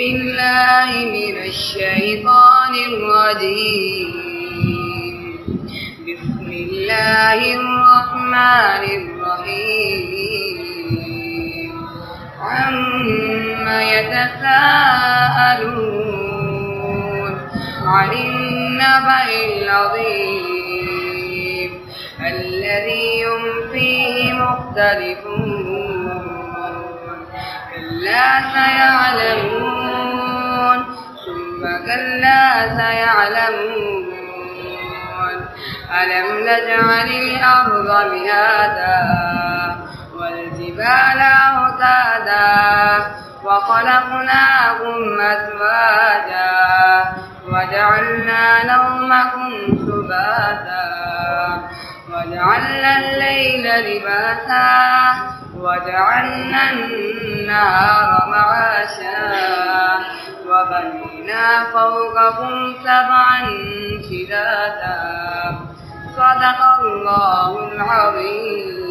بالله من الشيطان الرجيم. بسم الله الرحمن الرحيم. عما يتساءلون عن النبأ العظيم الذي هم فيه مختلفون. كلا سيعلمون ثم كلا سيعلمون. ألم نجعل الأرض مهادا والجبال أوتادا وخلقناكم أزواجا وجعلنا نومكم سباتا وجعلنا الليل لباسا وجعلنا النهار معاشا وبنينا فوقكم سبعا شدادا. صدق الله العظيم.